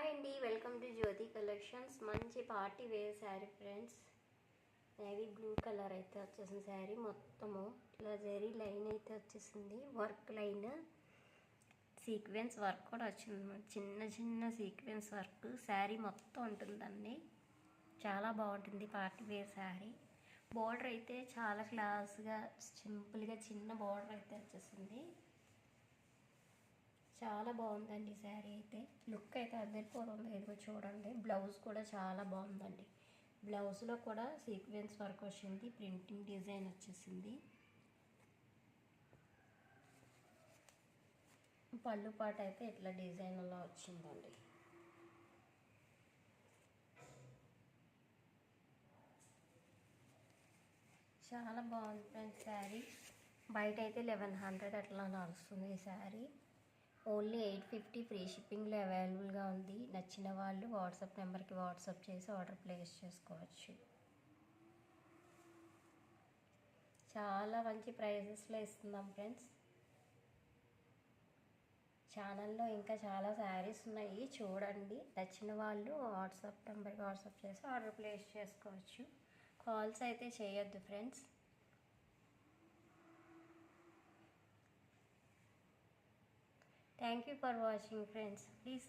అండి, welcome to Jyothi collections. మంచి party wear sari friends. Navy blue colour అయితే వచ్చేసింది. శారీ మొత్తము ఇట్లా జరీ లైన్ అయితే వచ్చేసింది. వర్క్ లైన్ సీక్వెన్స్ వర్క్ కూడా వచ్చింది. చిన్న చిన్న సీక్వెన్స్ వర్క్ శారీ మొత్తం ఉంటుందండి. చాలా బాగుంటుంది పార్టీ వేర్ శారీ. బోర్డర్ అయితే చాలా క్లాస్గా సింపుల్గా చిన్న బోర్డర్ అయితే వచ్చేసింది. చాలా బాగుందండి శారీ అయితే. లుక్ అయితే అదిరిపోతుంది. ఇదిగో చూడండి, బ్లౌజ్ కూడా చాలా బాగుందండి. బ్లౌజ్లో కూడా సీక్వెన్స్ వర్క్ వచ్చింది, ప్రింటింగ్ డిజైన్ వచ్చేసింది. పళ్ళు పాట అయితే ఇట్లా డిజైన్లో వచ్చిందండి. చాలా బాగుంది ఫ్రెండ్స్ శారీ. బయట అయితే 1100 అట్లా నడుస్తుంది ఈ శారీ. ఓన్లీ 850 ఫ్రీ షిప్పింగ్లో అవైలబుల్గా ఉంది. నచ్చిన వాళ్ళు వాట్సాప్ నెంబర్కి వాట్సాప్ చేసి ఆర్డర్ ప్లేస్ చేసుకోవచ్చు. చాలా మంచి ప్రైజెస్లో ఇస్తున్నాం ఫ్రెండ్స్. ఛానల్లో ఇంకా చాలా శారీస్ ఉన్నాయి, చూడండి. నచ్చిన వాళ్ళు వాట్సాప్ నెంబర్కి వాట్సాప్ చేసి ఆర్డర్ ప్లేస్ చేసుకోవచ్చు. కాల్స్ అయితే చేయొద్దు friends. Thank you for watching friends. Please